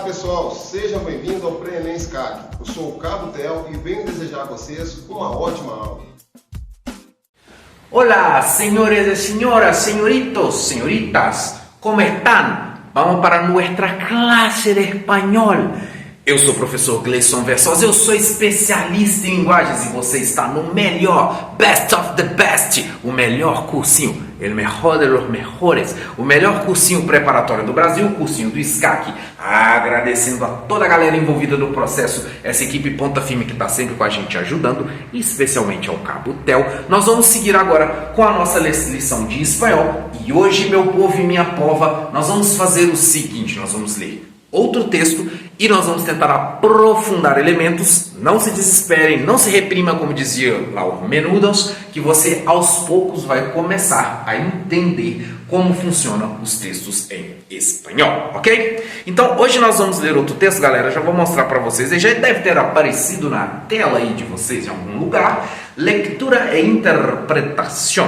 pessoal, sejam bem-vindos ao Pré-ENEM SCAC. Eu sou o Cabo Tel e venho desejar a vocês uma ótima aula. Hola, señores y señoras, señoritos, señoritas, ¿cómo están? Vamos para nuestra clase de espanhol. Eu sou o professor Gleison Versosa, eu sou especialista em linguagens e você está no melhor, best of the best, o melhor cursinho, el mejor de los mejores, o melhor cursinho preparatório do Brasil, o cursinho do SCAC. Agradecendo a toda a galera envolvida no processo, essa equipe ponta firme que está sempre com a gente ajudando, especialmente ao Cabo Tel. Nós vamos seguir agora com a nossa lição de espanhol e hoje, meu povo e minha pova, nós vamos fazer o seguinte, nós vamos ler outro texto e nós vamos tentar aprofundar elementos. Não se desesperem, não se reprima, como dizia lá o Menudos, que você aos poucos vai começar a entender como funcionam os textos em espanhol, ok? Então hoje nós vamos ler outro texto, galera, já vou mostrar para vocês, ele já deve ter aparecido na tela aí de vocês em algum lugar. Lectura e interpretación,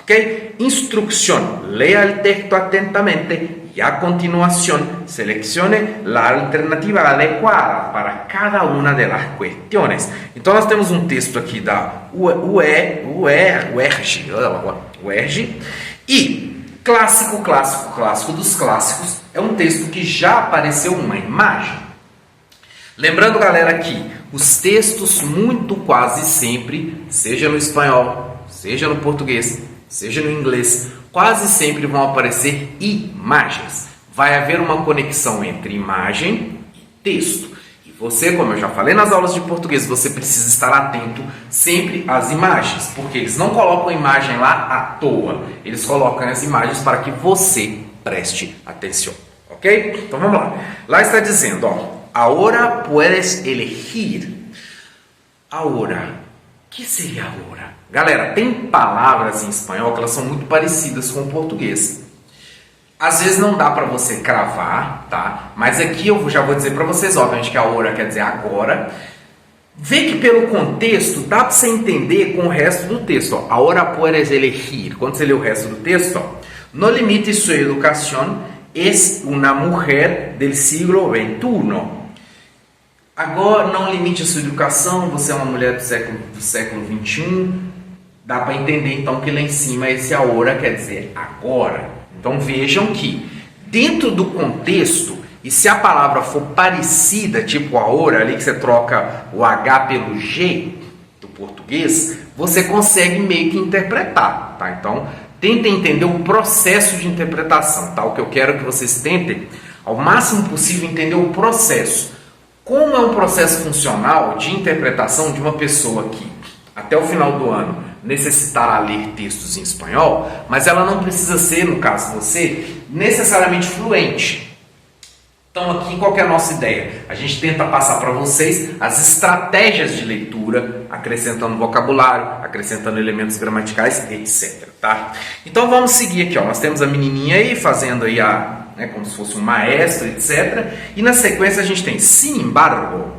ok? Instrucción, lea el texto atentamente y a continuación seleccione la alternativa adecuada para cada una de las cuestiones. Então nós temos um texto aqui da UERJ e clássico dos clássicos é um texto que já apareceu uma imagem. Lembrando, galera, que os textos muito quase sempre, seja no espanhol, seja no português, seja no inglês, quase sempre vão aparecer imagens. Vai haver uma conexão entre imagem e texto. E você, como eu já falei nas aulas de português, você precisa estar atento sempre às imagens, porque eles não colocam a imagem lá à toa. Eles colocam as imagens para que você preste atenção. Ok? Então vamos lá. Lá está dizendo, ahora puedes elegir. Ahora. O que seria agora? Galera, tem palavras em espanhol que elas são muito parecidas com o português. Às vezes não dá para você cravar, tá? Mas aqui eu já vou dizer para vocês, obviamente que agora quer dizer agora. Vê que pelo contexto dá para você entender com o resto do texto. Ahora puedes elegir. Quando você lê o resto do texto, no limite su educación es una mujer del siglo XXI. Agora, não limite a sua educação, você é uma mulher do século XXI. Dá para entender então que lá em cima esse agora quer dizer agora. Então vejam que dentro do contexto, e se a palavra for parecida, tipo agora, ali que você troca o H pelo G do português, você consegue meio que interpretar, tá? Então tentem entender o processo de interpretação, tá? O que eu quero é que vocês tentem ao máximo possível entender o processo. Como é um processo funcional de interpretação de uma pessoa que, até o final do ano, necessitará ler textos em espanhol, mas ela não precisa ser, no caso você, necessariamente fluente. Então aqui qual que é a nossa ideia? A gente tenta passar para vocês as estratégias de leitura, acrescentando vocabulário, acrescentando elementos gramaticais, etc. Tá? Então vamos seguir aqui. Nós temos a menininha aí fazendo aí como se fosse um maestro, etc. E na sequência a gente tem, sin embargo,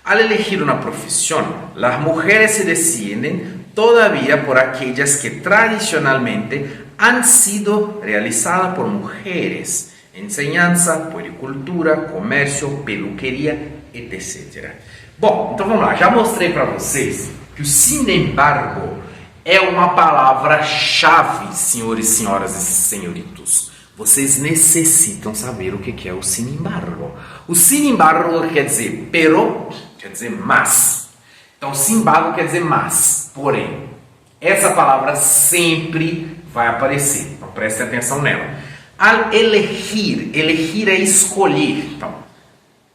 al elegir una profesión, las mujeres se deciden todavía por aquellas que tradicionalmente han sido realizadas por mujeres. Enseñanza, puericultura, comercio, peluqueria, etc. Bom, então vamos lá. Já mostrei para vocês que o sin embargo é uma palavra-chave, senhores, senhoras e senhoritos. Vocês necessitam saber o que é o sin embargo. O sin embargo quer dizer pero, quer dizer mas. Então, sin embargo quer dizer mas, porém. Essa palavra sempre vai aparecer. Então, prestem atenção nela. Al elegir, elegir é escolher. Então,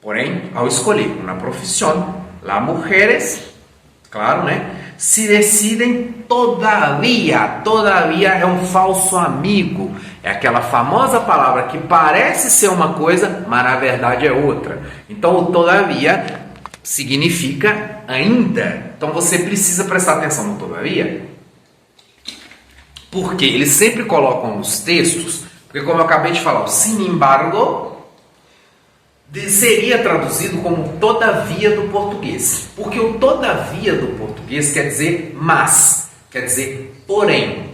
porém, ao escolher uma profissão, las mujeres, claro, né? Se decidem todavia. Todavia é um falso amigo. É aquela famosa palavra que parece ser uma coisa, mas na verdade é outra. Então, o todavia significa ainda. Então, você precisa prestar atenção no todavia, porque eles sempre colocam nos textos, porque como eu acabei de falar, o sin embargo seria traduzido como todavia do português. Porque o todavia do português quer dizer mas, quer dizer porém.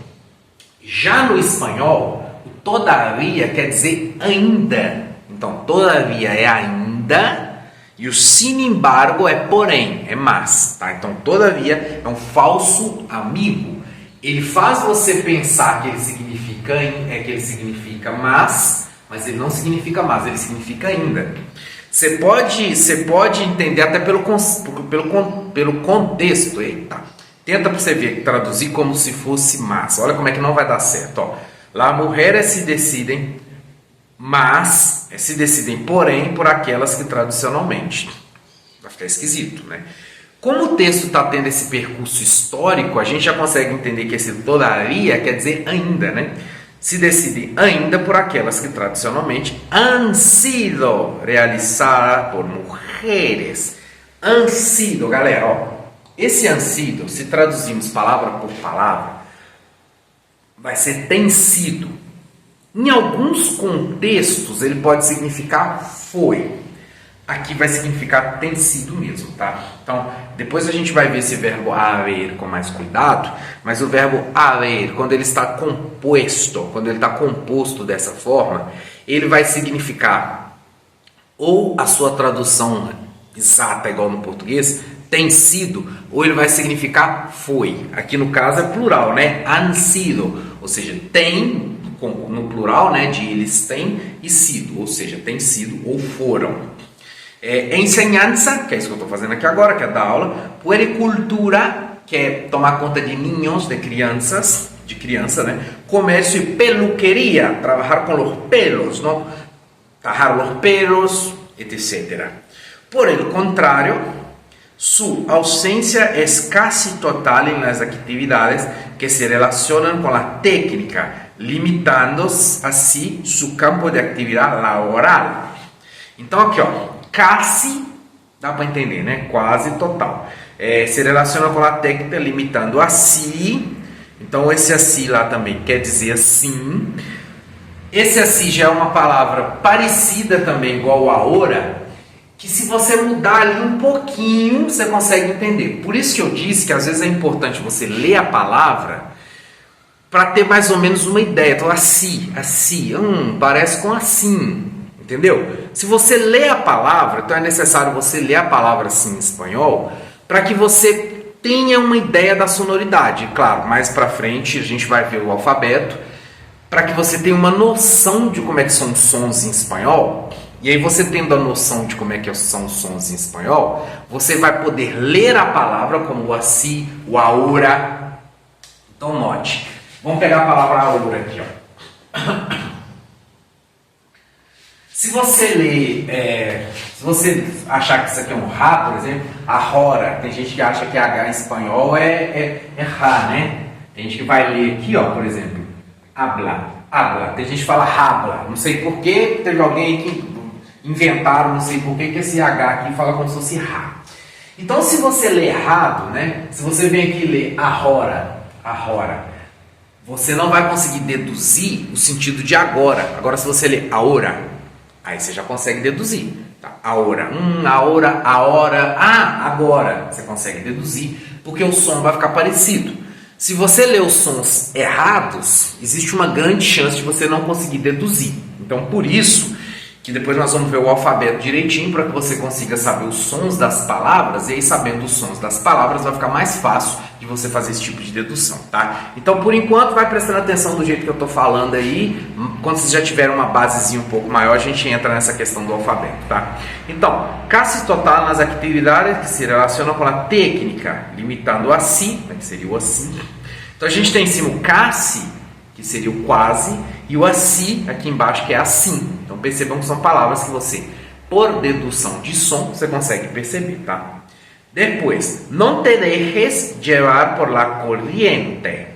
Já no espanhol, o todavia quer dizer ainda. Então, todavia é ainda, e o sin embargo é porém, é mas, tá? Então, todavia é um falso amigo. Ele faz você pensar que ele significa mas ele não significa mas, ele significa ainda. Você pode entender até pelo contexto. Eita. Tenta para você ver, traduzir como se fosse mas. Olha como é que não vai dar certo. Ó. Las mujeres se decidem, mas se decidem, porém, por aquelas que tradicionalmente. Vai ficar esquisito, né? Como o texto está tendo esse percurso histórico, a gente já consegue entender que esse todavia quer dizer ainda, né? Se decidem ainda por aquelas que tradicionalmente han sido realizadas por mulheres. Han sido, galera, ó, esse han sido, se traduzirmos palavra por palavra, vai ser tem sido. Em alguns contextos ele pode significar foi. Aqui vai significar tem sido mesmo, tá? Então, depois a gente vai ver esse verbo haver com mais cuidado, mas o verbo haver, quando ele está composto, quando ele está composto dessa forma, ele vai significar ou a sua tradução exata, igual no português, tem sido, ou ele vai significar foi. Aqui no caso é plural, né? Han sido, ou seja, tem, no plural, né, de eles têm, e sido, ou seja, tem sido ou foram. Enseñanza, que é isso que eu estou fazendo aqui agora, que é dar aula. Puericultura, que é tomar conta de niños, de criança, né? Comércio e peluqueria, trabalhar com os pelos, não? Tajar os pelos, etc. Por el contrario, su ausencia es casi total en las actividades que se relacionan con la técnica, limitando así su campo de actividad laboral. Então aqui, ó, casi, dá para entender, né? Quase total. Se relaciona com a técnica, limitando assim. Então, esse assim lá também quer dizer assim. Esse assim já é uma palavra parecida também, igual a ora, que se você mudar ali um pouquinho, você consegue entender. Por isso que eu disse que às vezes é importante você ler a palavra para ter mais ou menos uma ideia. Então, assim, parece com assim. Entendeu? Se você lê a palavra, então é necessário você ler a palavra assim em espanhol para que você tenha uma ideia da sonoridade. Claro, mais para frente a gente vai ver o alfabeto para que você tenha uma noção de como é que são os sons em espanhol. E aí você tendo a noção de como é que são os sons em espanhol, você vai poder ler a palavra como o assim, o ahora. Então note. Vamos pegar a palavra ahora aqui, ó. Se você ler, se você achar que isso aqui é um Rá, por exemplo, ahora, tem gente que acha que H em espanhol é Rá, né? Tem gente que vai ler aqui, ó, por exemplo, habla. Tem gente que fala habla, não sei porquê, teve alguém que inventaram, não sei porquê, que esse H aqui fala como se fosse Rá. Então, se você ler errado, né? Se você vem aqui e ler ahora, você não vai conseguir deduzir o sentido de agora. Agora, se você ler ahora, aí você já consegue deduzir. Tá? Ahora, agora. Você consegue deduzir, porque o som vai ficar parecido. Se você ler os sons errados, existe uma grande chance de você não conseguir deduzir. Então, por isso que depois nós vamos ver o alfabeto direitinho para que você consiga saber os sons das palavras, e aí sabendo os sons das palavras vai ficar mais fácil de você fazer esse tipo de dedução, tá? Então, por enquanto, vai prestando atenção do jeito que eu estou falando aí. Quando vocês já tiverem uma basezinha um pouco maior, a gente entra nessa questão do alfabeto, tá? Então, casi total nas atividades que se relacionam com a técnica, limitando assim, que seria o assim. Então, a gente tem em cima o casi, que seria o quase, e o assim, aqui embaixo, que é assim. Então, percebam que são palavras que você, por dedução de som, você consegue perceber, tá? Depois, não te dejes llevar por la corriente.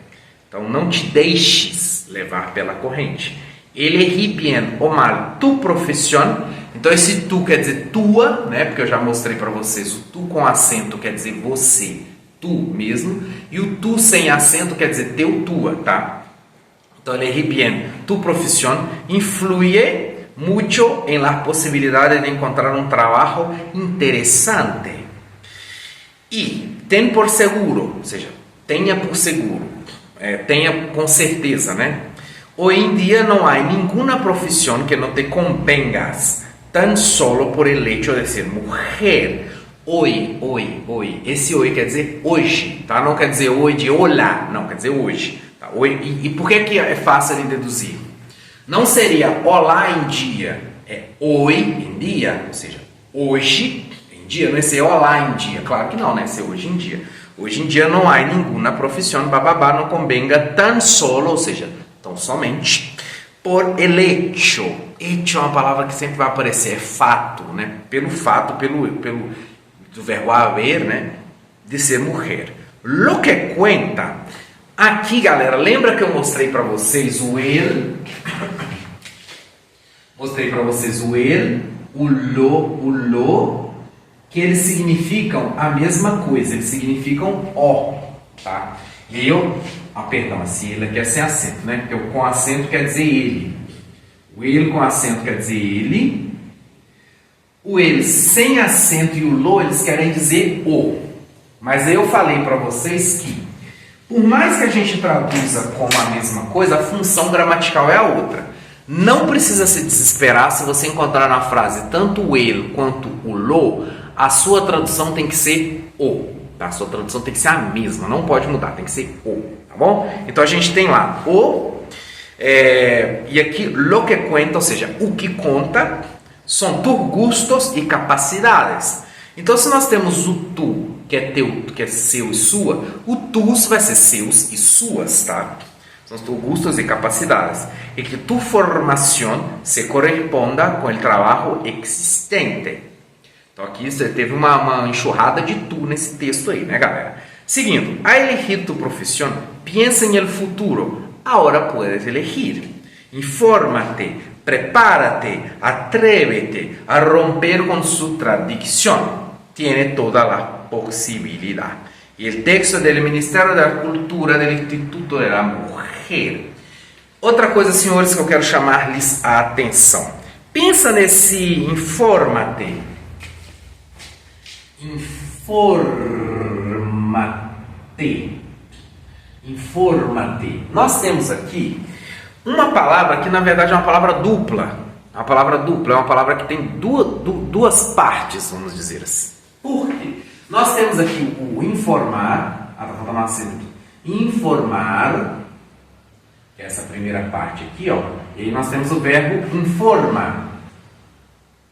Então, não te deixes levar pela corrente. Elegí bien o mal tu profesión. Então, esse tu quer dizer tua, né? Porque eu já mostrei para vocês, o tu com acento quer dizer você, tu mesmo. E o tu sem acento quer dizer teu, tua, tá? Então, elegí bien tu profesión. Influye mucho en las posibilidades de encontrar un trabajo interesante. E ten por seguro, ou seja, tenha por seguro, tenha com certeza, né? Hoy en día no hay ninguna profesión que no te convengas tan solo por el hecho de ser mujer. Hoy. Esse hoy quer dizer hoje, tá? Não quer dizer hoje de olá, não, quer dizer hoje. Tá? Hoje, e por que é fácil de deduzir? Não seria olá em dia, é hoy em dia, ou seja, hoje em dia, não é ser olá em dia, claro que não, né? É ser hoje em dia. Hoje em dia não há nenhuma profissão, bababá, não convenga tan solo, ou seja, tão somente, por el hecho. Hecho é uma palavra que sempre vai aparecer, é fato, né? Pelo fato, do verbo haver, né? De ser mulher. Lo que cuenta. Aqui, galera, lembra que eu mostrei para vocês o el? Mostrei para vocês o el, o lo, que eles significam a mesma coisa, eles significam ó, tá? E aí perdão, esse ele aqui é sem acento, né? Porque o com acento quer dizer ele. O ele com acento quer dizer ele. O ele sem acento e o lo, eles querem dizer o. Mas aí eu falei para vocês que, por mais que a gente traduza como a mesma coisa, a função gramatical é a outra. Não precisa se desesperar se você encontrar na frase tanto o ele quanto o lo, a sua tradução tem que ser o. Tá? A sua tradução tem que ser a mesma, não pode mudar, tem que ser o. Tá bom? Então a gente tem lá o, e aqui lo que cuenta, ou seja, o que conta, são tus gustos e capacidades. Então, se nós temos o tu, que é teu, que é seu e sua, o tus vai ser seus e suas, tá? São tus gustos e capacidades. E que tu formação se corresponda com o trabalho existente. Então, aqui você teve uma enxurrada de tu nesse texto aí, né, galera? Seguindo, a elegir tu profissão, piensa en el futuro. Ahora puedes elegir. Infórmate, prepárate, atrévete a romper con su tradición. Tiene toda la posibilidad. Y el texto del Ministerio de la Cultura del Instituto de la Mujer. Outra coisa, senhores, que eu quero chamar-lhes a atenção. Pensa nesse infórmate. Informate. Nós temos aqui uma palavra que na verdade é uma palavra dupla. A palavra dupla é uma palavra que tem duas partes, vamos dizer assim. Por quê? Nós temos aqui o informar, tá faltando um acento aqui. Informar, que é essa primeira parte aqui, ó. E aí nós temos o verbo informar.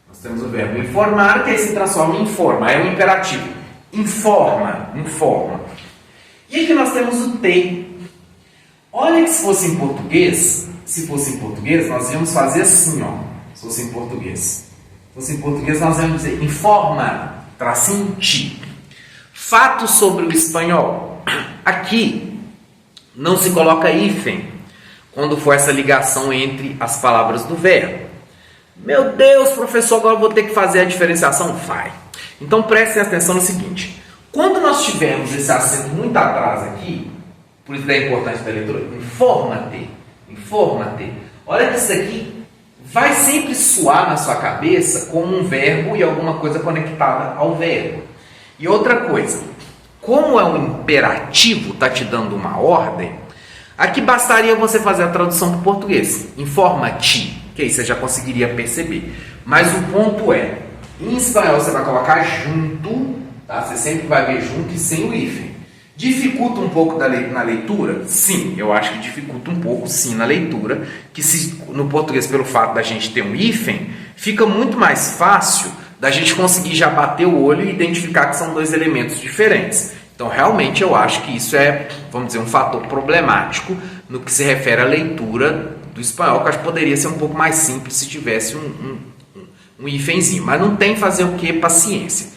Nós temos o verbo informar, que aí se transforma em informa, é um imperativo. Informa. E aqui nós temos o te. Olha que se fosse em português, nós íamos fazer assim, ó. Se fosse em português. nós íamos dizer informa, tracinho ti. Fato sobre o espanhol. Aqui não se coloca hífen quando for essa ligação entre as palavras do verbo. Meu Deus, professor, agora eu vou ter que fazer a diferenciação? Vai. Então prestem atenção no seguinte. Quando nós tivermos esse acento muito atrás aqui, por isso é importante da leitura, informa-te. Olha que isso aqui vai sempre soar na sua cabeça como um verbo e alguma coisa conectada ao verbo. E outra coisa, como é um imperativo, está te dando uma ordem, aqui bastaria você fazer a tradução para o português. Informa-te, que aí você já conseguiria perceber. Mas o ponto é, em espanhol você vai colocar junto, tá? Você sempre vai ver junto e sem o hífen. Dificulta um pouco na leitura? Sim, eu acho que dificulta um pouco sim na leitura, que se no português, pelo fato da gente ter um hífen, fica muito mais fácil da gente conseguir já bater o olho e identificar que são dois elementos diferentes. Então, realmente, eu acho que isso é, vamos dizer, um fator problemático no que se refere à leitura do espanhol, que eu acho que poderia ser um pouco mais simples se tivesse um hífenzinho. Mas não tem fazer o que? Paciência.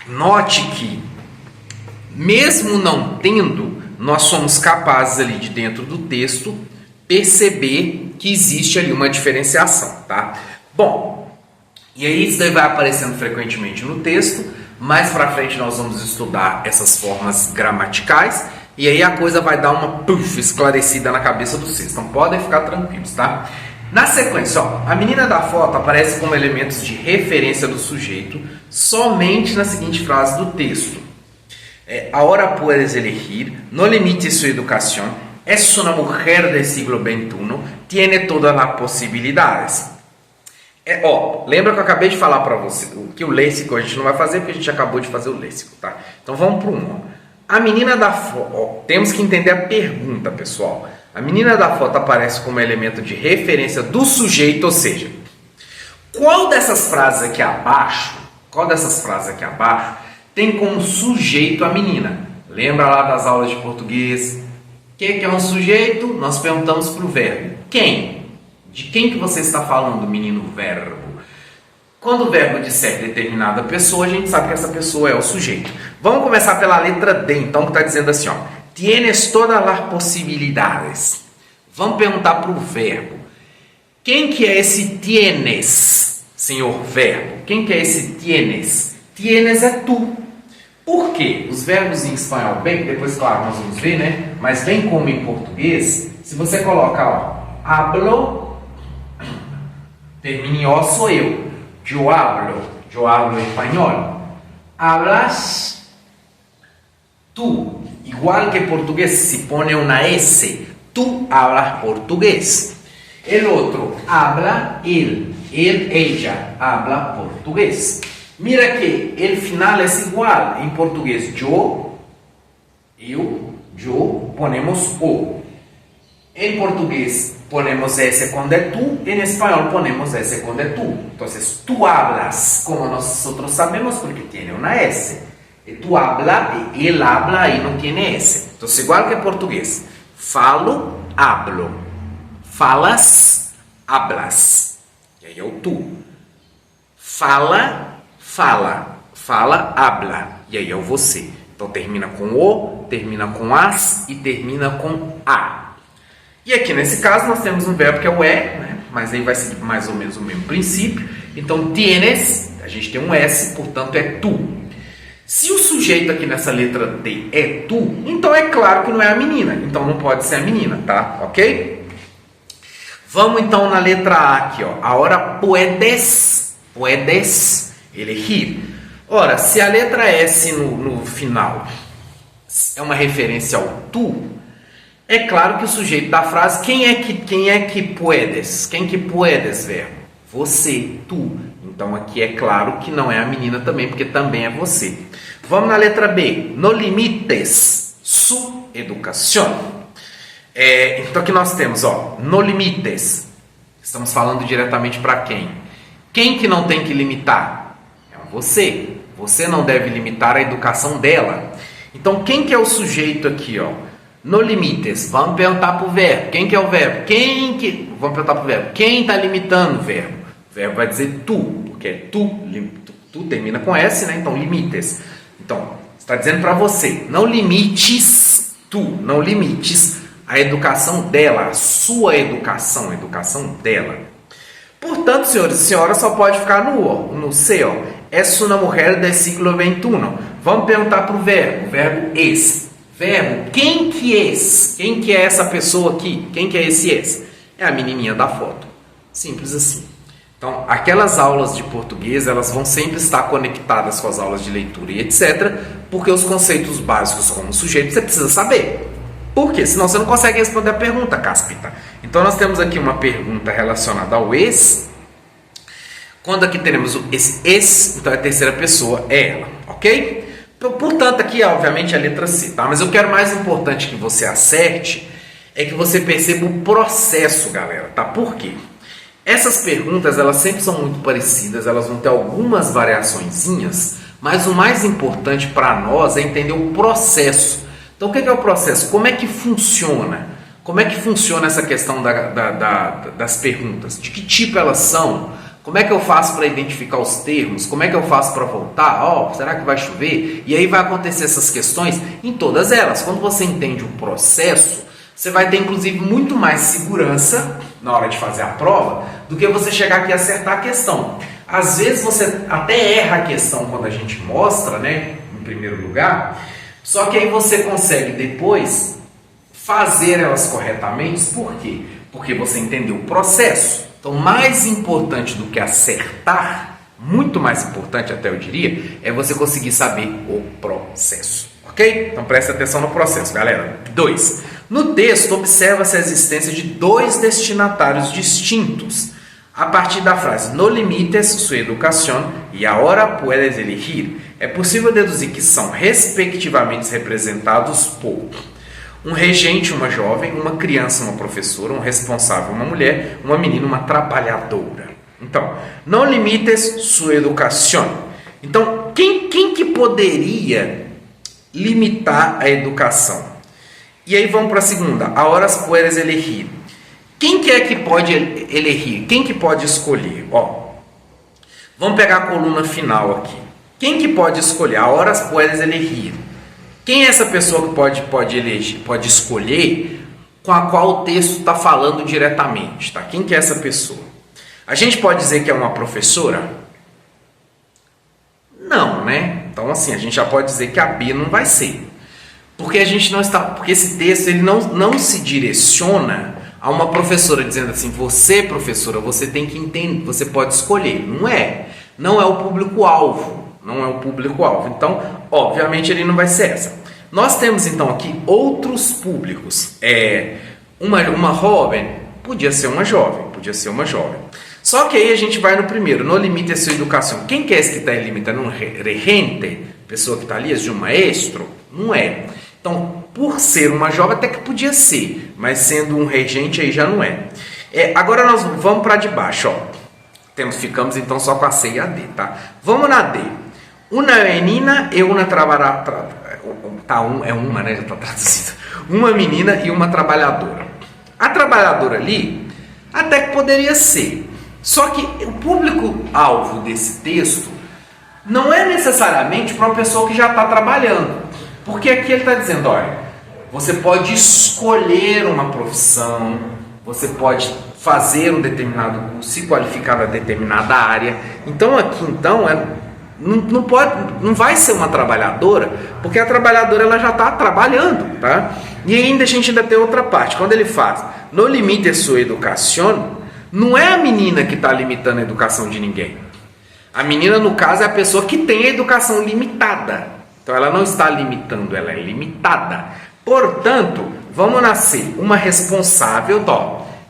Note que, mesmo não tendo, nós somos capazes ali de dentro do texto perceber que existe ali uma diferenciação, tá? Bom, e aí isso daí vai aparecendo frequentemente no texto. Mais para frente nós vamos estudar essas formas gramaticais e aí a coisa vai dar uma esclarecida na cabeça de vocês. Então podem ficar tranquilos, tá? Na sequência, ó, a menina da foto aparece como elementos de referência do sujeito somente na seguinte frase do texto. Ahora puedes elegir, no limites su educación, es una mujer del siglo XXI, tiene todas las posibilidades. Lembra que eu acabei de falar para você que o léxico a gente não vai fazer porque a gente acabou de fazer o léxico, tá? Então vamos para um. A menina da foto, temos que entender a pergunta, pessoal. A menina da foto aparece como elemento de referência do sujeito, ou seja, qual dessas frases aqui abaixo tem como sujeito a menina? Lembra lá das aulas de português? O que é um sujeito? Nós perguntamos para o verbo. Quem? De quem que você está falando, menino verbo? Quando o verbo disser determinada pessoa, a gente sabe que essa pessoa é o sujeito. Vamos começar pela letra D, então, que está dizendo assim, ó. Tienes todas las posibilidades. Vamos perguntar para o verbo. Quem que é esse tienes, senhor verbo? Quem que é esse tienes? Tienes é tu. Por quê? Os verbos em espanhol, bem, depois, claro, nós vamos ver, né? Mas bem como em português, se você coloca, ó, hablo, termina em ó, sou eu. Eu hablo espanhol. Hablas tú. Igual que portugués, se pone una S. Tú hablas portugués. El otro habla él. Ella habla portugués. Mira que el final es igual. En portugués, yo, ponemos o. En portugués ponemos S con de tú, en español ponemos S con de tú. Entonces, tú hablas, como nosotros sabemos, porque tiene una S. Tú habla, él habla y no tiene S. Entonces, igual que en portugués, falo, hablo. Falas, hablas. E aí é o tu. Fala, habla. E aí é o você. Então, termina com o, termina com as e termina com a. E aqui nesse caso nós temos um verbo que é o né? Mas aí vai ser mais ou menos o mesmo princípio. Então, tienes, a gente tem um S, portanto é tu. Se o sujeito aqui nessa letra D é tu, então é claro que não é a menina. Então não pode ser a menina, tá? Ok? Vamos então na letra A aqui, ó. Agora puedes elegir. Ora, se a letra S no final é uma referência ao tu, é claro que o sujeito da frase, quem é que puedes? Quem que puedes, verbo? Você, tu. Então aqui é claro que não é a menina também, porque também é você. Vamos na letra B. No limites su educación. Então aqui nós temos, ó, no limites. Estamos falando diretamente para quem? Quem que não tem que limitar? É você. Você não deve limitar a educação dela. Então quem que é o sujeito aqui, ó? No limites, vamos perguntar para o verbo. Quem que é o verbo? Vamos perguntar para o verbo. Quem está limitando o verbo? O verbo vai dizer tu, porque é tu termina com S, né? Então, limites. Então, está dizendo para você, não limites a educação dela, a sua educação, a educação dela. Portanto, senhores e senhoras, só pode ficar no C, ó. Es una mujer del siglo XXI. Vamos perguntar para o verbo es. Verbo, quem que é? Quem que é essa pessoa aqui? Quem que é esse es? É a menininha da foto. Simples assim. Então, aquelas aulas de português, elas vão sempre estar conectadas com as aulas de leitura e etc. Porque os conceitos básicos como sujeito você precisa saber. Por quê? Senão você não consegue responder a pergunta, cáspita. Então, nós temos aqui uma pergunta relacionada ao es. Quando aqui teremos esse es, então é a terceira pessoa, é ela, ok? Portanto, aqui, obviamente, é a letra C, tá? Mas eu quero mais importante que você acerte é que você perceba o processo, galera, tá? Por quê? Essas perguntas, elas sempre são muito parecidas, elas vão ter algumas variaçõezinhas, mas o mais importante para nós é entender o processo. Então, o que é o processo? Como é que funciona? Como é que funciona essa questão das perguntas? De que tipo elas são? Como é que eu faço para identificar os termos? Como é que eu faço para voltar? Será que vai chover? E aí vai acontecer essas questões em todas elas. Quando você entende o processo, você vai ter inclusive muito mais segurança na hora de fazer a prova do que você chegar aqui e acertar a questão. Às vezes você até erra a questão quando a gente mostra, né, em primeiro lugar, só que aí você consegue depois fazer elas corretamente. Por quê? Porque você entendeu o processo. Então, mais importante do que acertar, muito mais importante até eu diria, é você conseguir saber o processo, ok? Então, preste atenção no processo, galera. 2. No texto, observa-se a existência de dois destinatários distintos, a partir da frase no limites su educación e ahora puedes elegir. É possível deduzir que são respectivamente representados por um regente, uma jovem, uma criança, uma professora, um responsável, uma mulher, uma menina, uma trabalhadora. Então, no limites su educación. Então, quem que poderia limitar a educação? E aí vamos para a segunda. Ahora puedes elegir. Quem que é que pode elegir? Quem que pode escolher? Ó, vamos pegar a coluna final aqui. Quem que pode escolher? Ahora puedes elegir. Quem é essa pessoa que pode eleger, pode escolher com a qual o texto está falando diretamente? Tá? Quem que é essa pessoa? A gente pode dizer que é uma professora? Não, né? Então assim, a gente já pode dizer que a B não vai ser. Porque a gente não está, porque esse texto ele não se direciona a uma professora dizendo assim: você, professora, você tem que entender, você pode escolher. Não é o público-alvo, não é o público-alvo. Então, obviamente, ele não vai ser essa. Nós temos então aqui outros públicos. Uma jovem, podia ser uma jovem. Só que aí a gente vai no primeiro, no limite da sua educação. Quem que é esse que está limitando? Um regente, pessoa que está ali, de um maestro? Não é. Então, por ser uma jovem, até que podia ser, mas sendo um regente aí já não é. Agora nós vamos para de baixo, ó. Ficamos então só com a C e a D, tá? Vamos na D. Uma menina e uma trabalhadora. É uma, né? Já está traduzido. Uma menina e uma trabalhadora. A trabalhadora ali, até que poderia ser. Só que o público-alvo desse texto não é necessariamente para uma pessoa que já está trabalhando. Porque aqui ele está dizendo, olha, você pode escolher uma profissão, você pode fazer um determinado curso, se qualificar na determinada área. Então aqui não vai ser uma trabalhadora, porque a trabalhadora ela já está trabalhando, tá? E ainda a gente ainda tem outra parte. Quando ele faz no limite de sua educação, não é a menina que está limitando a educação de ninguém. A menina, no caso, é a pessoa que tem a educação limitada. Então ela não está limitando, ela é limitada. Portanto, vamos nascer uma responsável,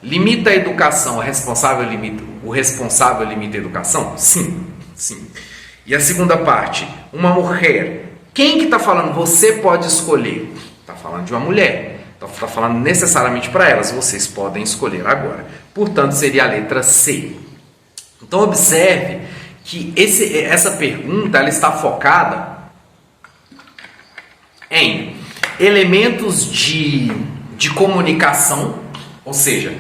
limita a educação, o responsável limita a educação? Sim. E a segunda parte, uma mulher. Quem que está falando? Você pode escolher. Está falando de uma mulher. Então está falando necessariamente para elas. Vocês podem escolher agora. Portanto, seria a letra C. Então observe que essa pergunta ela está focada em elementos de comunicação, ou seja,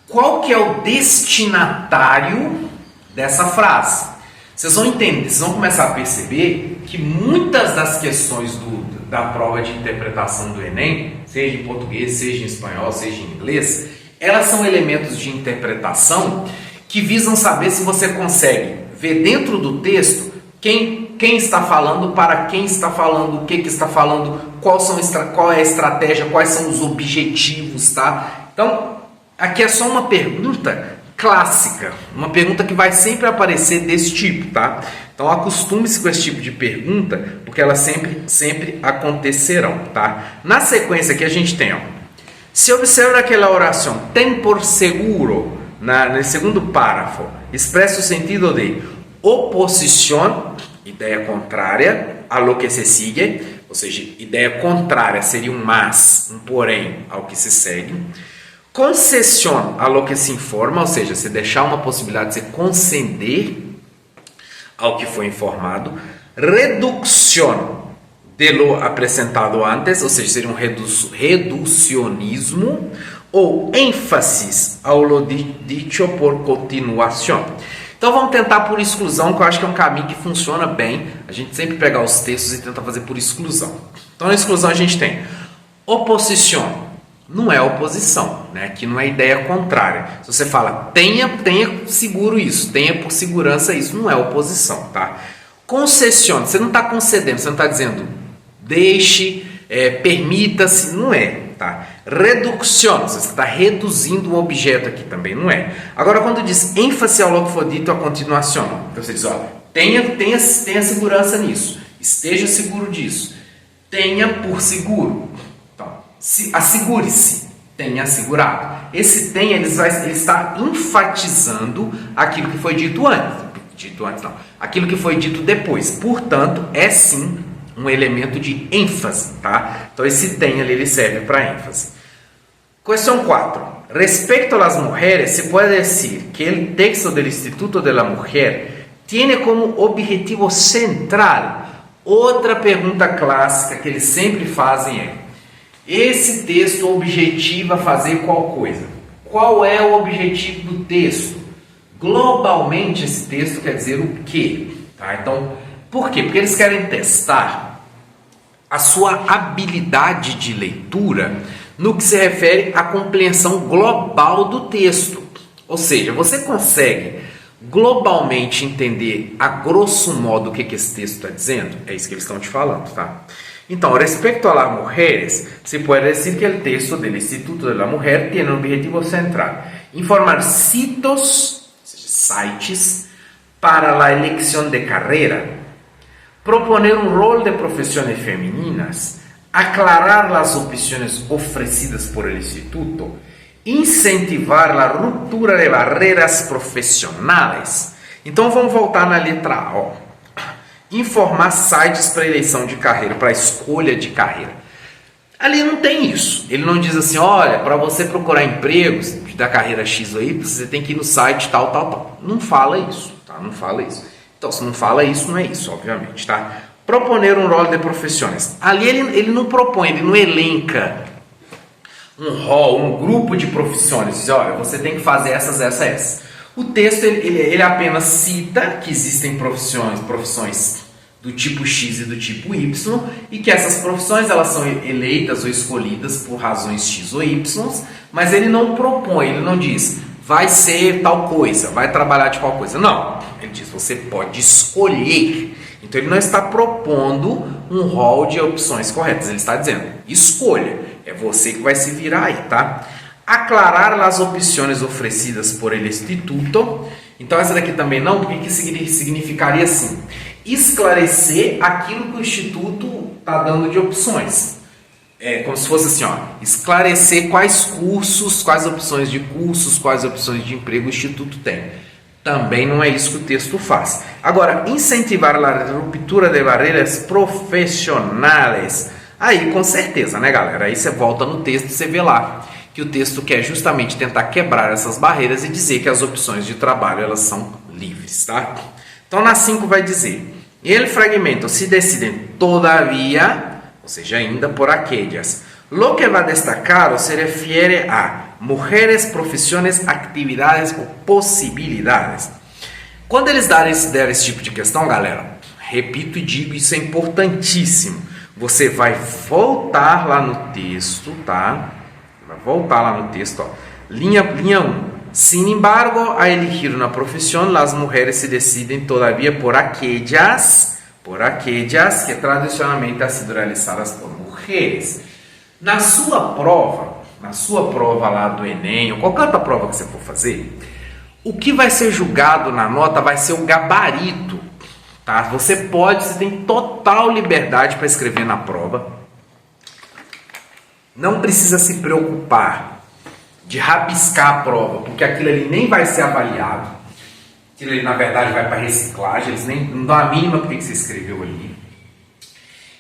qual que é o destinatário dessa frase. Vocês vão entender, vocês vão começar a perceber que muitas das questões da prova de interpretação do Enem, seja em português, seja em espanhol, seja em inglês, elas são elementos de interpretação que visam saber se você consegue ver dentro do texto quem está falando, para quem está falando, o que está falando, qual é a estratégia, quais são os objetivos, tá? Então, aqui é só uma pergunta clássica, uma pergunta que vai sempre aparecer desse tipo, tá? Então, acostume-se com esse tipo de pergunta, porque elas sempre acontecerão, tá? Na sequência que a gente tem, se observa aquela oração, tem por seguro, no segundo parágrafo, expressa o sentido de oposição, ideia contrária a lo que se sigue, ou seja, ideia contrária seria um mas, um porém ao que se segue. Concessão a lo que se informa, ou seja, se deixar uma possibilidade de se conceder ao que foi informado. Redução de lo apresentado antes, ou seja, seria um reducionismo, ou ênfase ao lo dicho por continuação. Então vamos tentar por exclusão, que eu acho que é um caminho que funciona bem. A gente sempre pegar os textos e tentar fazer por exclusão. Então na exclusão a gente tem oposição, não é oposição, né? Aqui não é ideia contrária. Se você fala tenha seguro isso, tenha por segurança isso, não é oposição, tá? Concessão, você não está concedendo, você não está dizendo deixe, permita-se, não é, tá? Redução, você está reduzindo um objeto aqui, também não é. Agora quando diz ênfase ao lo que for dito a continuação, então você diz, tenha segurança nisso, esteja seguro disso, tenha por seguro. Então, assegure-se, tenha assegurado. Esse tenha, ele está enfatizando aquilo que foi dito antes. Aquilo que foi dito depois. Portanto, é sim um elemento de ênfase, tá? Então, esse tenha ali, ele serve para ênfase. Questão 4. Respecto a las mujeres, se puede decir que el texto del Instituto de la Mujer tiene como objetivo central. Outra pergunta clássica que eles sempre fazem é: esse texto objetiva fazer qual coisa? Qual é o objetivo do texto? Globalmente, esse texto quer dizer o quê? Tá? Então, por quê? Porque eles querem testar a sua habilidade de leitura no que se refere à compreensão global do texto. Ou seja, você consegue globalmente entender a grosso modo o que esse texto está dizendo? É isso que eles estão te falando, tá? Então, respecto a las mujeres, se pode dizer que o texto do Instituto de la Mujer tem um objetivo central: informar sites para a eleição de carreira, proponer um rol de profissões femininas, aclarar as opções oferecidas por el Instituto, incentivar a ruptura de barreiras profissionais. Então vamos voltar na letra A. Ó. Informar sites para eleição de carreira, para escolha de carreira. Ali não tem isso. Ele não diz assim: olha, para você procurar empregos da carreira X ou Y, você tem que ir no site tal. Não fala isso, tá? Não fala isso. Então, se não fala isso, não é isso, obviamente, tá? Proponer um rol de profissões. Ali ele não propõe, ele não elenca um rol, um grupo de profissões. Diz: olha, você tem que fazer essas. O texto ele apenas cita que existem profissões do tipo X e do tipo Y, e que essas profissões elas são eleitas ou escolhidas por razões X ou Y, mas ele não propõe, ele não diz vai ser tal coisa, vai trabalhar de qual coisa. Não, ele diz você pode escolher. Então ele não está propondo um rol de opções corretas, ele está dizendo escolha, é você que vai se virar aí, tá? Aclarar as opções oferecidas por el Instituto. Então essa daqui também não, porque que significaria assim: esclarecer aquilo que o Instituto está dando de opções. É como se fosse assim, ó, esclarecer quais cursos, quais opções de cursos, quais opções de emprego o Instituto tem. Também não é isso que o texto faz. Agora, incentivar a ruptura de barreiras profissionais. Aí, com certeza, né, galera? Aí você volta no texto e você vê lá que o texto quer justamente tentar quebrar essas barreiras e dizer que as opções de trabalho elas são livres, tá? Então, na 5 vai dizer: el fragmento se deciden todavía, ou seja, ainda por aquellas. Lo que va destacado se refiere a mujeres, profissões, atividades ou possibilidades. Quando eles deram esse tipo de questão, galera, repito e digo, isso é importantíssimo. Você vai voltar lá no texto, tá? Vai voltar lá no texto, ó. Linha 1. Sin embargo, a elegir una profesión, las mujeres se deciden todavía por aquellas que tradicionalmente han sido realizadas por mujeres. Na sua prova lá do Enem, ou qualquer outra prova que você for fazer, o que vai ser julgado na nota vai ser o gabarito, tá? Você tem total liberdade para escrever na prova. Não precisa se preocupar de rabiscar a prova, porque aquilo ali nem vai ser avaliado. Aquilo ali, na verdade, vai para reciclagem, eles nem não dão a mínima porque que você escreveu ali.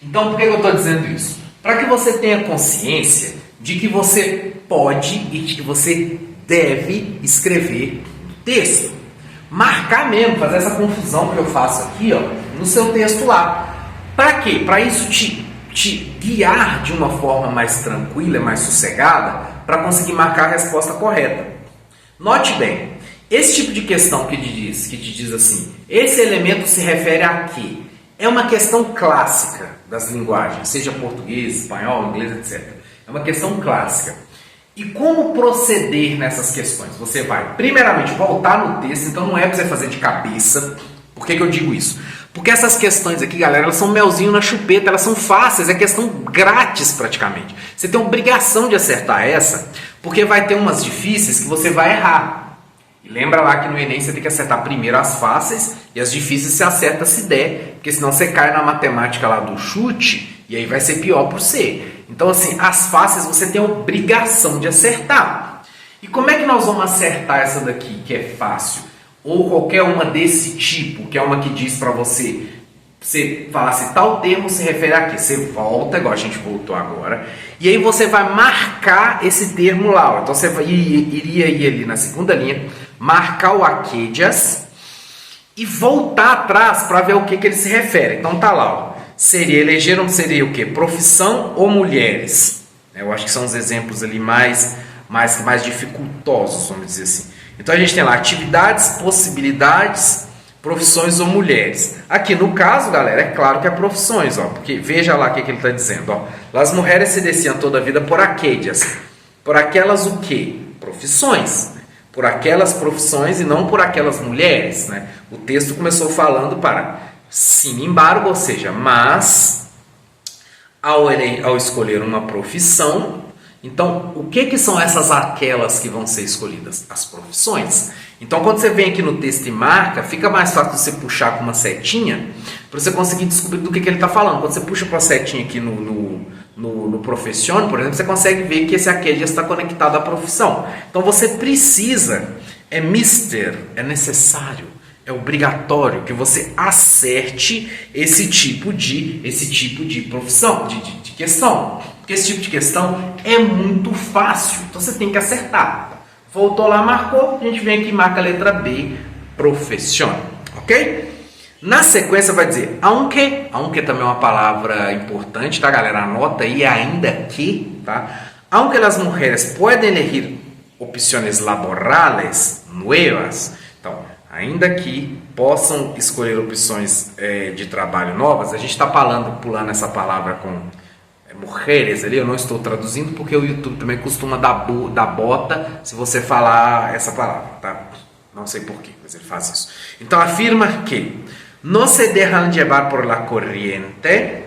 Então, por que eu estou dizendo isso? Para que você tenha consciência de que você pode e de que você deve escrever texto. Marcar mesmo, fazer essa confusão que eu faço aqui, ó, no seu texto lá. Para quê? Para isso te guiar de uma forma mais tranquila, mais sossegada, para conseguir marcar a resposta correta. Note bem, esse tipo de questão que te diz assim, esse elemento se refere a quê? É uma questão clássica das linguagens, seja português, espanhol, inglês, etc. É uma questão clássica. E como proceder nessas questões? Você vai, primeiramente, voltar no texto, então não é para você fazer de cabeça. Por que eu digo isso? Porque essas questões aqui, galera, elas são melzinho na chupeta, elas são fáceis, é questão grátis praticamente. Você tem obrigação de acertar essa, porque vai ter umas difíceis que você vai errar. E lembra lá que no Enem você tem que acertar primeiro as fáceis e as difíceis você acerta se der, porque senão você cai na matemática lá do chute e aí vai ser pior para você. Então, assim, as fáceis você tem a obrigação de acertar. E como é que nós vamos acertar essa daqui, que é fácil? Ou qualquer uma desse tipo, que é uma que diz para você falar assim, tal termo se refere a quê? Você volta, igual a gente voltou agora, e aí você vai marcar esse termo lá. Então você iria ir ali na segunda linha, marcar o aquedias e voltar atrás para ver o que ele se refere. Então tá lá, ó. Elegeram seria o quê? Profissão ou mulheres? Eu acho que são os exemplos ali mais dificultosos, vamos dizer assim. Então a gente tem lá atividades, possibilidades, profissões ou mulheres. Aqui no caso, galera, é claro que é profissões, ó, porque veja lá o que ele está dizendo. Ó. As mulheres se desciam toda a vida por aquellas. Por aquelas o quê? Profissões. Por aquelas profissões e não por aquelas mulheres. Né? O texto começou falando para sin embargo, ou seja, mas ao escolher uma profissão, então o que são aquelas que vão ser escolhidas? As profissões. Então quando você vem aqui no texto e marca, fica mais fácil você puxar com uma setinha para você conseguir descobrir do que ele está falando. Quando você puxa com a setinha aqui no professione, por exemplo, você consegue ver que esse aqui já está conectado à profissão. Então você precisa, é necessário, é obrigatório que você acerte esse tipo de profissão, de questão. Porque esse tipo de questão é muito fácil, então você tem que acertar. Voltou lá, marcou, a gente vem aqui e marca a letra B, professione, ok? Na sequência vai dizer aunque também é uma palavra importante, tá galera? Anota aí, ainda que, tá? Aunque las mujeres pueden elegir opciones laborales nuevas, então, ainda que possam escolher opções de trabalho novas, a gente está pulando essa palavra com mulheres ali, eu não estou traduzindo porque o YouTube também costuma dar bota se você falar essa palavra, tá? Não sei porquê, mas ele faz isso. Então afirma que no se dejan llevar por la corriente,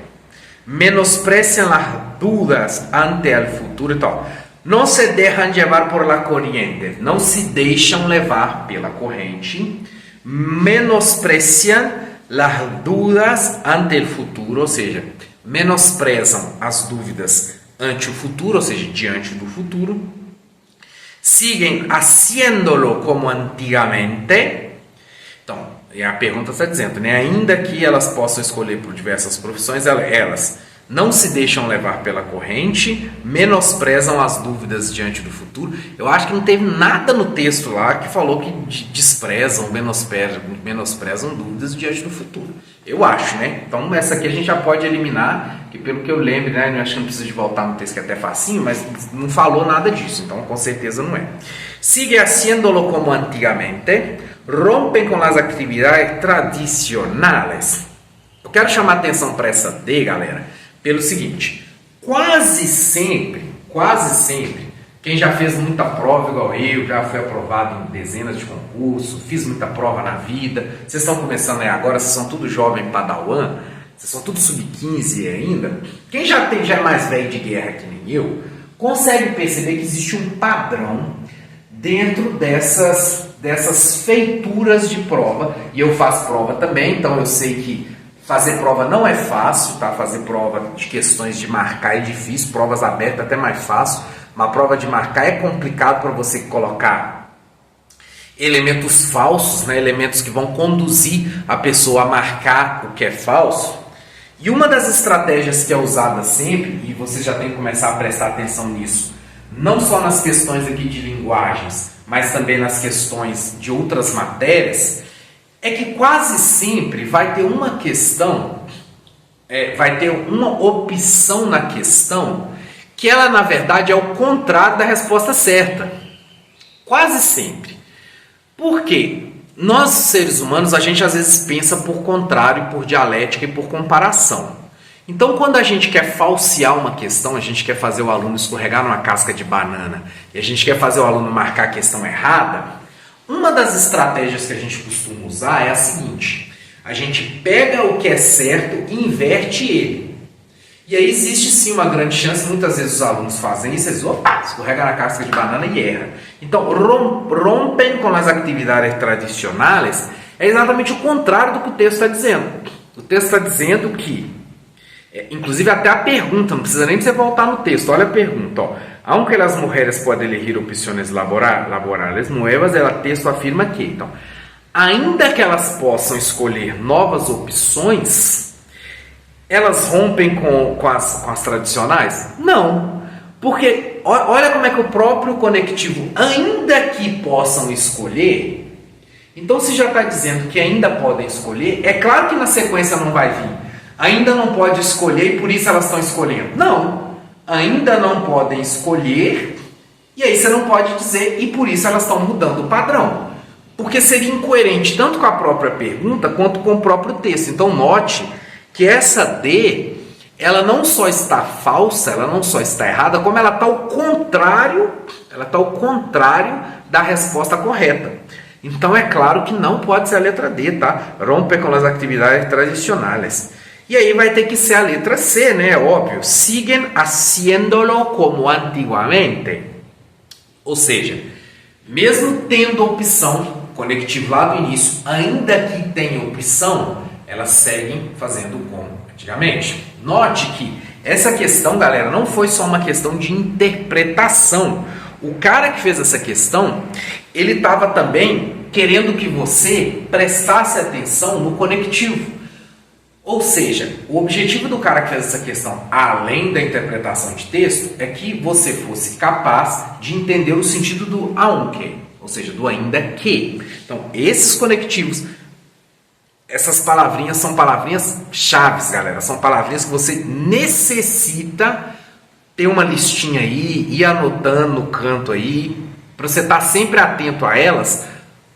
menosprecian las dudas ante el futuro. Então, no se dejan llevar por la corriente, não se deixam levar pela corrente, menosprecian las dudas ante el futuro, ou seja, menosprezam as dúvidas ante o futuro, ou seja, diante do futuro. Siguen haciéndolo como antigamente. Então, a pergunta está dizendo, né? Ainda que elas possam escolher por diversas profissões, elas não se deixam levar pela corrente, menosprezam as dúvidas diante do futuro. Eu acho que não teve nada no texto lá que falou que desprezam, menosprezam dúvidas diante do futuro. Eu acho, né? Então essa aqui a gente já pode eliminar, que pelo que eu lembro, né? Eu acho que não precisa de voltar no texto, que é até facinho, mas não falou nada disso, então com certeza não é. Sigue haciéndolo como antigamente, rompen com as atividades tradicionais. Eu quero chamar a atenção para essa D, galera, pelo seguinte, quase sempre, quem já fez muita prova igual eu, já foi aprovado em dezenas de concursos, fiz muita prova na vida, vocês estão começando aí agora, vocês são tudo jovem padawan, vocês são tudo sub-15 ainda, quem já é mais velho de guerra que nem eu, consegue perceber que existe um padrão dentro dessas feituras de prova, e eu faço prova também, então eu sei que fazer prova não é fácil, tá? Fazer prova de questões de marcar é difícil, provas abertas é até mais fácil. Uma prova de marcar é complicado para você colocar elementos falsos, né? Elementos que vão conduzir a pessoa a marcar o que é falso. E uma das estratégias que é usada sempre, e você já tem que começar a prestar atenção nisso, não só nas questões aqui de linguagens, mas também nas questões de outras matérias, é que quase sempre vai ter uma questão, vai ter uma opção na questão que ela, na verdade, é o contrário da resposta certa. Quase sempre. Por quê? Nós, seres humanos, a gente às vezes pensa por contrário, por dialética e por comparação. Então, quando a gente quer falsear uma questão, a gente quer fazer o aluno escorregar numa casca de banana e a gente quer fazer o aluno marcar a questão errada, uma das estratégias que a gente costuma usar é a seguinte: a gente pega o que é certo e inverte ele. E aí existe sim uma grande chance, muitas vezes os alunos fazem isso, eles escorregam na casca de banana e erram. Então, rompem com as atividades tradicionais é exatamente o contrário do que o texto está dizendo. O texto está dizendo que Inclusive até a pergunta, não precisa nem você voltar no texto, olha a pergunta, ó. Aunque las mujeres pueden elegir opções laborais nuevas, o texto afirma que, então, ainda que elas possam escolher novas opções, elas rompem com as tradicionais? Não, porque olha como é que o próprio conectivo, ainda que possam escolher, então se já está dizendo que ainda podem escolher, é claro que na sequência não vai vir, ainda não pode escolher e por isso elas estão escolhendo. Não, ainda não podem escolher, e aí você não pode dizer e por isso elas estão mudando o padrão. Porque seria incoerente tanto com a própria pergunta quanto com o próprio texto. Então note que essa D, ela não só está falsa, ela não só está errada, como ela está ao contrário da resposta correta. Então é claro que não pode ser a letra D, tá? Rompe com as atividades tradicionais. E aí vai ter que ser a letra C, né? Óbvio. Siguen haciéndolo como antiguamente. Ou seja, mesmo tendo opção, conectivo lá do início, ainda que tenha opção, elas seguem fazendo como antigamente. Note que essa questão, galera, não foi só uma questão de interpretação. O cara que fez essa questão, ele estava também querendo que você prestasse atenção no conectivo. Ou seja, o objetivo do cara que fez essa questão, além da interpretação de texto, é que você fosse capaz de entender o sentido do aunque, ou seja, do ainda que. Então, esses conectivos, essas palavrinhas são palavrinhas chaves, galera. São palavrinhas que você necessita ter uma listinha aí, ir anotando no canto aí, para você estar sempre atento a elas,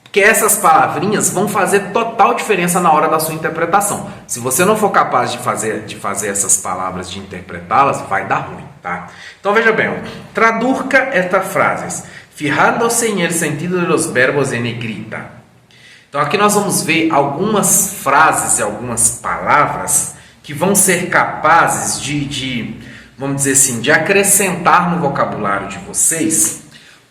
porque essas palavrinhas vão fazer total diferença na hora da sua interpretação. Se você não for capaz de fazer essas palavras, de interpretá-las, vai dar ruim, tá? Então veja bem, ó. Traduzca estas frases, fijándose en el sentido de los verbos en negrita. Então aqui nós vamos ver algumas frases e algumas palavras que vão ser capazes vamos dizer assim, de acrescentar no vocabulário de vocês,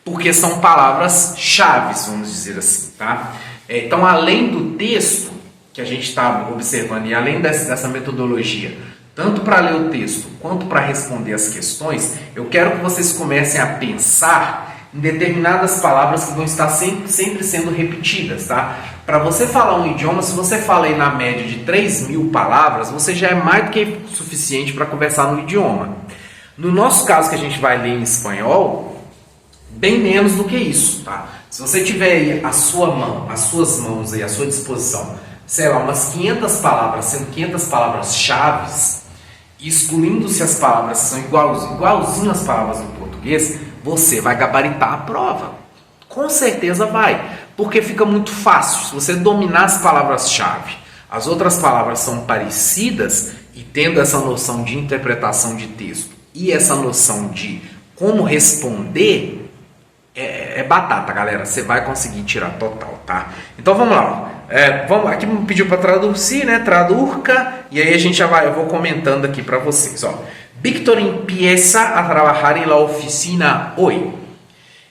porque são palavras-chave, vamos dizer assim, tá? Então, além do texto que a gente está observando e além dessa metodologia, tanto para ler o texto quanto para responder as questões, eu quero que vocês comecem a pensar em determinadas palavras que vão estar sempre sendo repetidas, tá? Para você falar um idioma, se você fala aí na média de 3.000 palavras, você já é mais do que suficiente para conversar no idioma. No nosso caso, que a gente vai ler em espanhol, bem menos do que isso, tá? Se você tiver aí as suas mãos aí à sua disposição, sei lá, umas 500 palavras, sendo 500 palavras-chaves, excluindo-se as palavras que são igualzinho às palavras do português, você vai gabaritar a prova. Com certeza vai, porque fica muito fácil. Se você dominar as palavras-chave, as outras palavras são parecidas, e tendo essa noção de interpretação de texto e essa noção de como responder, é batata, galera. Você vai conseguir tirar total, tá? Então vamos lá. Aqui me pediu para traduzir, né? Traduzca. E aí eu vou comentando aqui para vocês. Ó. Víctor empieza a trabajar en la oficina hoy.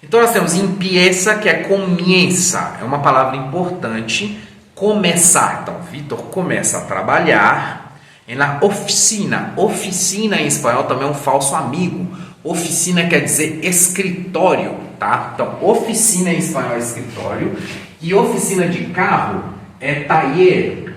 Então nós temos empieza, que é começa. É uma palavra importante. Começar. Então, Víctor começa a trabalhar em la oficina. Oficina em espanhol também é um falso amigo. Oficina quer dizer escritório, tá? Então, oficina em espanhol é escritório. E oficina de carro é taller.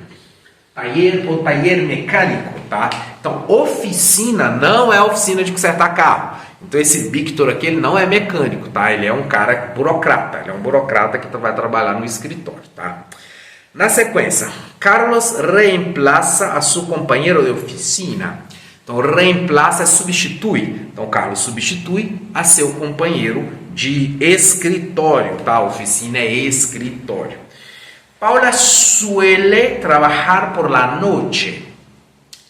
Taller ou taller mecânico, tá? Então, oficina não é oficina de consertar carro. Então, esse Victor aqui, ele não é mecânico, tá? Ele é um cara burocrata. Ele é um burocrata que vai trabalhar no escritório, tá? Na sequência, Carlos reemplaza a seu companheiro de oficina. Então, reemplaça é substitui. Então, Carlos substitui a seu companheiro de escritório, tá? Oficina é escritório. Paula suele trabajar por la noche.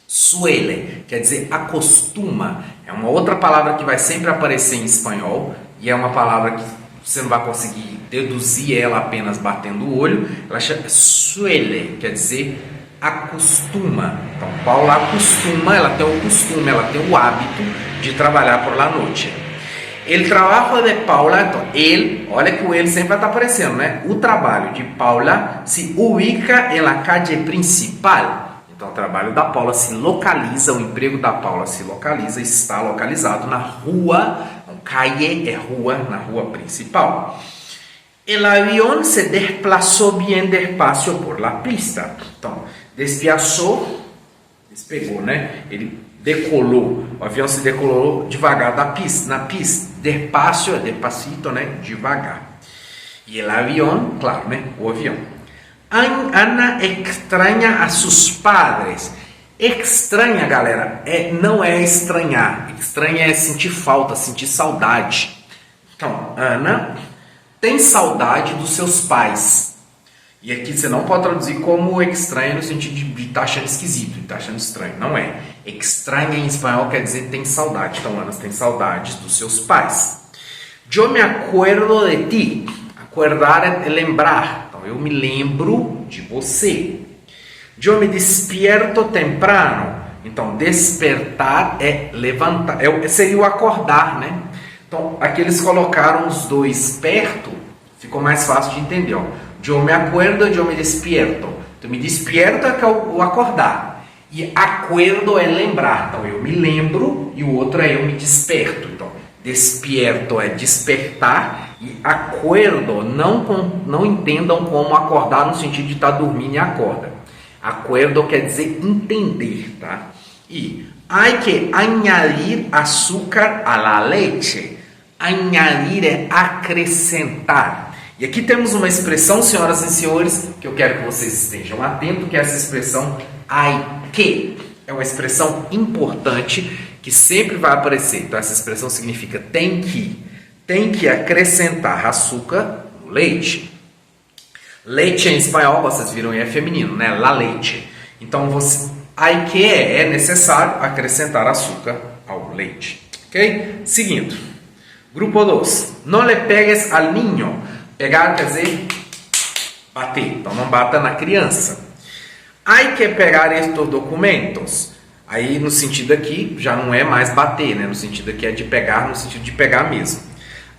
Suele quer dizer acostuma. É uma outra palavra que vai sempre aparecer em espanhol e é uma palavra que você não vai conseguir deduzir ela apenas batendo o olho. Ela chama suele, quer dizer acostuma. Então, Paula acostuma, ela tem o costume, ela tem o hábito de trabalhar por la noche. El trabajo de Paula, então, olha que o ele sempre vai estar aparecendo, né? O trabalho de Paula se ubica en la calle principal. Então o trabalho da Paula se localiza, o emprego da Paula se localiza, está localizado na rua, calle é rua, na rua principal. El avión se desplazó bien despacio por la pista. Então, despegou, né? Ele decolou, o avião se decolou devagar da pista, na pista. Despacio é despacito, né? Devagar. E el avión, claro, né? O avião. Ana extraña a sus padres. Extraña, galera, não é estranhar. Estranha é sentir falta, sentir saudade. Então, Ana tem saudade dos seus pais. E aqui você não pode traduzir como estranho no sentido de estar achando esquisito, de estar achando estranho. Não é. Estranha em espanhol quer dizer tem saudade. Então, Ana tem saudades dos seus pais. Eu me acuerdo de ti. Acordar é lembrar. Então, eu me lembro de você. Eu me despierto temprano. Então, despertar é levantar. Seria o acordar, né? Então, aqui eles colocaram os dois perto. Ficou mais fácil de entender, ó. Eu me acuerdo, eu me despierto. Então, me despierto é que é o acordar. E acuerdo é lembrar. Então, eu me lembro e o outro é eu me desperto. Então, despierto é despertar. E acuerdo, não entendam como acordar no sentido de estar dormindo e acorda. Acuerdo quer dizer entender, tá? E hay que añadir açúcar a la leche. Añadir é acrescentar. E aqui temos uma expressão, senhoras e senhores, que eu quero que vocês estejam atentos, que é essa expressão hay que. É uma expressão importante que sempre vai aparecer. Então, essa expressão significa tem que. Tem que acrescentar açúcar no leite. Leite em espanhol, vocês viram, é feminino, né? La leite. Então, hay que é necessário acrescentar açúcar ao leite. Ok? Seguindo. Grupo 2. Não le pegues al niño. Pegar quer dizer bater. Então, não bata na criança. Hay que pegar estes documentos. Aí, no sentido aqui, já não é mais bater, né? No sentido aqui é de pegar, no sentido de pegar mesmo.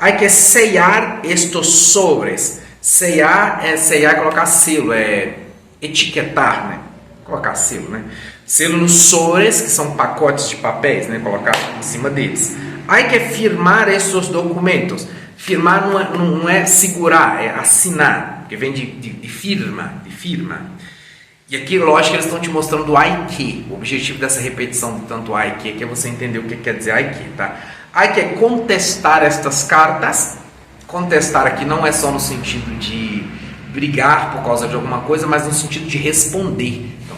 Hay que sellar estes sobres. Sellar é colocar selo, é etiquetar, né? Colocar selo, né? Selo nos sobres, que são pacotes de papéis, né? Colocar em cima deles. Hay que firmar estes documentos. Firmar não é segurar, é assinar, porque vem de firma, de firma. E aqui, lógico, eles estão te mostrando o hay que. O objetivo dessa repetição do tanto hay que é você entender o que quer dizer hay que, tá? Hay que contestar estas cartas. Contestar aqui não é só no sentido de brigar por causa de alguma coisa, mas no sentido de responder. Então,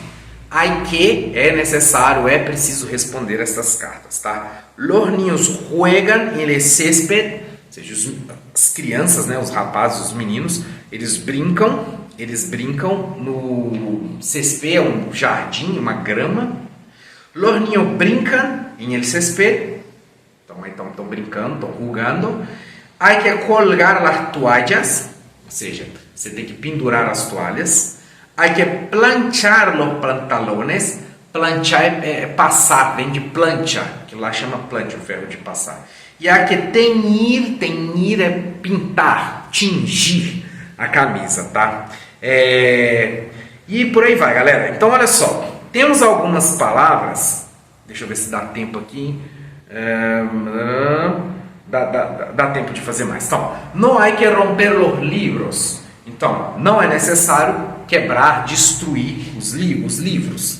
hay que é necessário, é preciso responder estas cartas, tá? Los niños juegan en el césped, ou seja, as crianças, né, os rapazes, os meninos, eles brincam no césped, é um jardim, uma grama. Los niños brincan en el césped. Então estão brincando, estão jugando. Hay que colgar las toallas, ou seja, você tem que pendurar as toalhas. Hay que planchar los pantalones. Planchar é passar, vem de plancha, que lá chama plancha, o ferro de passar. E hay que teñir é pintar, tingir a camisa, tá? E por aí vai, galera. Então, olha só, temos algumas palavras, deixa eu ver se dá tempo aqui. Dá tempo de fazer mais. Então, não hay que romper los libros. Então, não é necessário quebrar, destruir os livros.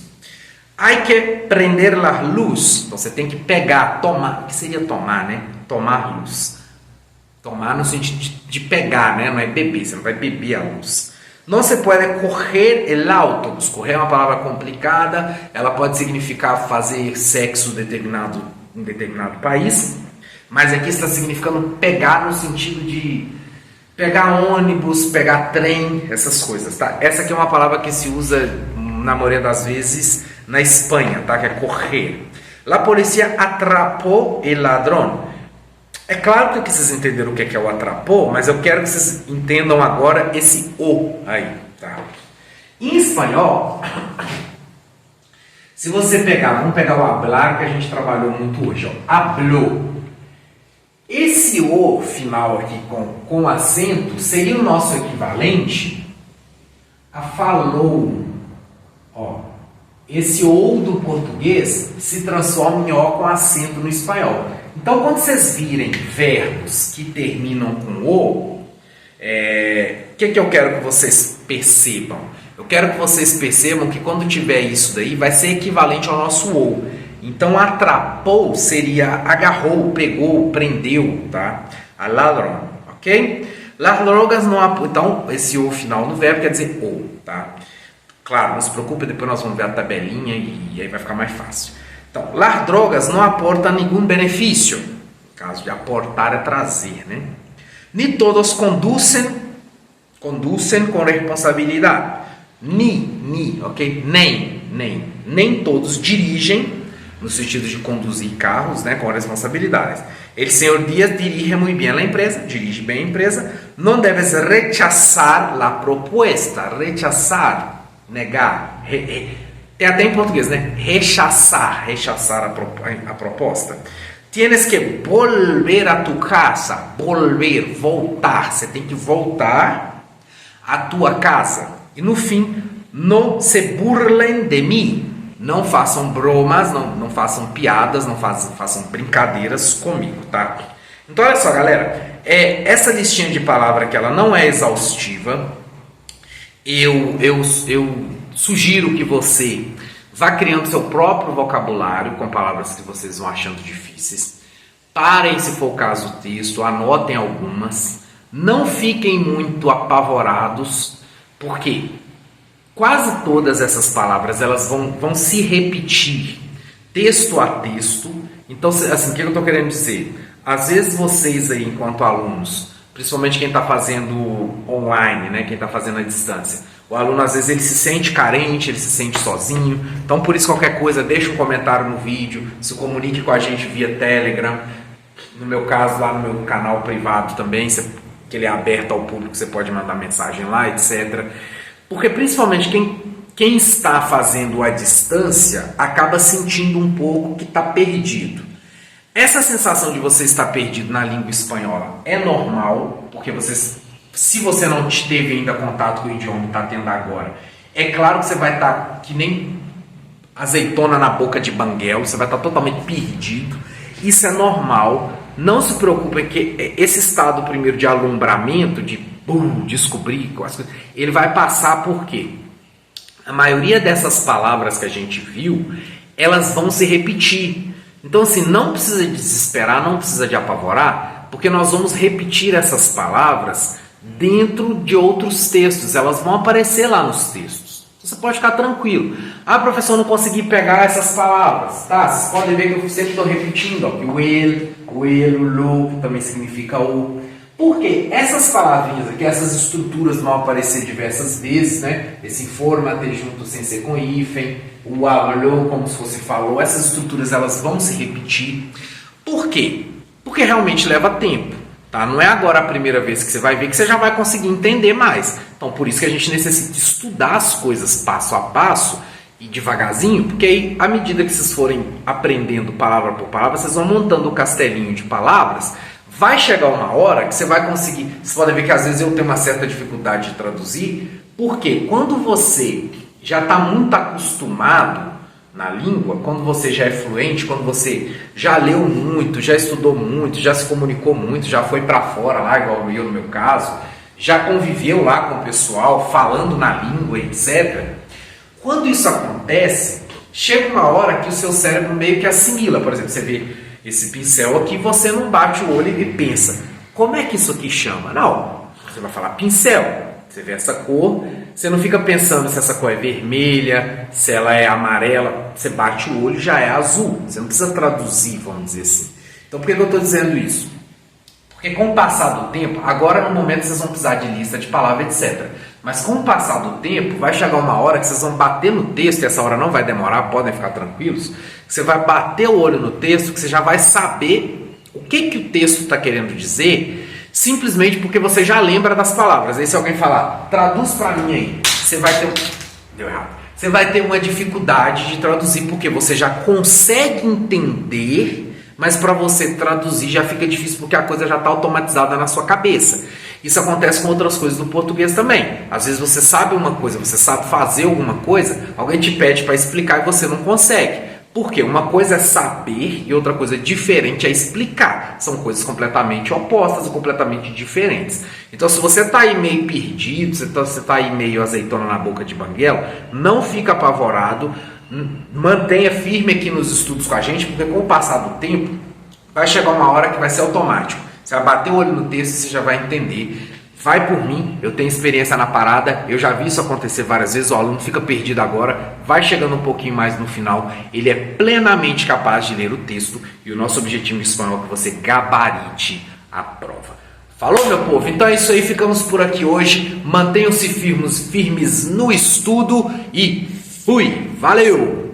Hay que prender la luz. Então, você tem que pegar, tomar. O que seria tomar, né? Tomar luz. Tomar no sentido de pegar, né? Não é beber, você não vai beber a luz. Não se pode correr el autobús. Correr é uma palavra complicada. Ela pode significar fazer sexo em determinado país. Mas aqui está significando pegar no sentido de pegar ônibus, pegar trem, essas coisas, tá? Essa aqui é uma palavra que se usa, na maioria das vezes, na Espanha, tá? Que é correr. La policía atrapó el ladrón. É claro que vocês entenderam o que é o atrapou, mas eu quero que vocês entendam agora esse o aí, tá? Em espanhol, se você pegar, vamos pegar o hablar que a gente trabalhou muito hoje, ó, habló. Esse o final aqui com acento seria o nosso equivalente a falou, ó, esse ou do português se transforma em O com acento no espanhol. Então, quando vocês virem verbos que terminam com O, que eu quero que vocês percebam? Eu quero que vocês percebam que quando tiver isso daí, vai ser equivalente ao nosso ou. Então, atrapou seria agarrou, pegou, prendeu, tá? A ladrão, ok? Las drogas não aportam. Então, esse o final no verbo quer dizer ou, tá? Claro, não se preocupe, depois nós vamos ver a tabelinha e aí vai ficar mais fácil. Então, las drogas não aportam nenhum benefício. No caso de aportar é trazer, né? Ni todos conduzem com responsabilidade. Ni, ok? Nem todos dirigem, no sentido de conduzir carros, né, com responsabilidades. El senhor Díaz dirige muy bien la empresa, dirige bem a empresa. Não debes rechazar la propuesta. Rechazar, negar. Tem até em português, né? Rechaçar a proposta. Tienes que volver a tu casa. Voltar. Você tem que voltar à tua casa. E no fim, não se burlem de mim. Não façam bromas, não façam piadas, não façam brincadeiras comigo, tá? Então, olha só, galera. Essa listinha de palavra que ela não é exaustiva. Eu sugiro que você vá criando seu próprio vocabulário com palavras que vocês vão achando difíceis. Parem, se for o caso, o texto, anotem algumas. Não fiquem muito apavorados, porque quase todas essas palavras elas vão se repetir texto a texto. Então, assim, o que eu estou querendo dizer? Às vezes vocês aí, enquanto alunos, principalmente quem está fazendo online, né, quem está fazendo à distância, o aluno às vezes ele se sente carente, ele se sente sozinho. Então, por isso, qualquer coisa, deixa um comentário no vídeo, se comunique com a gente via Telegram. No meu caso, lá no meu canal privado também, que ele é aberto ao público, você pode mandar mensagem lá, etc. Porque principalmente quem está fazendo à distância acaba sentindo um pouco que está perdido. Essa sensação de você estar perdido na língua espanhola é normal, porque se você não teve ainda contato com o idioma e está tendo agora, é claro que você vai estar que nem azeitona na boca de banguelo, você vai estar totalmente perdido. Isso é normal, não se preocupe, que esse estado primeiro de alumbramento, de descobrir as coisas, ele vai passar por quê? A maioria dessas palavras que a gente viu, elas vão se repetir. Então, assim, não precisa desesperar, não precisa de apavorar, porque nós vamos repetir essas palavras dentro de outros textos, elas vão aparecer lá nos textos. Você pode ficar tranquilo. Ah, professor, não consegui pegar essas palavras. Tá, vocês podem ver que eu sempre estou repetindo, ó, que o el, o lo, que também significa o. Porque essas palavrinhas aqui, essas estruturas vão aparecer diversas vezes, né? Esse informate junto sem ser com hífen, o hablou como se fosse falou, essas estruturas elas vão se repetir. Por quê? Porque realmente leva tempo, tá? Não é agora a primeira vez que você vai ver que você já vai conseguir entender mais. Então, por isso que a gente necessita estudar as coisas passo a passo e devagarzinho, porque aí, à medida que vocês forem aprendendo palavra por palavra, vocês vão montando o castelinho de palavras. Vai chegar uma hora que você vai conseguir. Vocês podem ver que às vezes eu tenho uma certa dificuldade de traduzir, porque quando você já está muito acostumado na língua, quando você já é fluente, quando você já leu muito, já estudou muito, já se comunicou muito, já foi para fora lá, igual eu no meu caso, já conviveu lá com o pessoal, falando na língua, etc. Quando isso acontece, chega uma hora que o seu cérebro meio que assimila. Por exemplo, você vê esse pincel aqui, você não bate o olho e pensa, como é que isso aqui chama? Não, você vai falar pincel. Você vê essa cor, você não fica pensando se essa cor é vermelha, se ela é amarela. Você bate o olho, já é azul. Você não precisa traduzir, vamos dizer assim. Então, por que eu estou dizendo isso? Porque com o passar do tempo, agora no momento vocês vão precisar de lista de palavras, etc. Mas com o passar do tempo, vai chegar uma hora que vocês vão bater no texto, e essa hora não vai demorar, podem ficar tranquilos. Você vai bater o olho no texto, que você já vai saber o que o texto está querendo dizer, simplesmente porque você já lembra das palavras. Aí se alguém falar, traduz para mim aí, você vai ter... Deu errado. Você vai ter uma dificuldade de traduzir, porque você já consegue entender, mas para você traduzir já fica difícil, porque a coisa já está automatizada na sua cabeça. Isso acontece com outras coisas do português também. Às vezes você sabe uma coisa, você sabe fazer alguma coisa, alguém te pede para explicar e você não consegue. Por quê? Uma coisa é saber e outra coisa diferente é explicar. São coisas completamente opostas e completamente diferentes. Então, se você está aí meio perdido, se você está aí meio azeitona na boca de banguela, não fica apavorado, mantenha firme aqui nos estudos com a gente, porque com o passar do tempo, vai chegar uma hora que vai ser automático. Você vai bater o olho no texto e você já vai entender. Vai por mim, eu tenho experiência na parada, eu já vi isso acontecer várias vezes, o aluno fica perdido agora, vai chegando um pouquinho mais no final, ele é plenamente capaz de ler o texto e o nosso objetivo em espanhol é que você gabarite a prova. Falou, meu povo? Então é isso aí, ficamos por aqui hoje, mantenham-se firmes no estudo e fui! Valeu!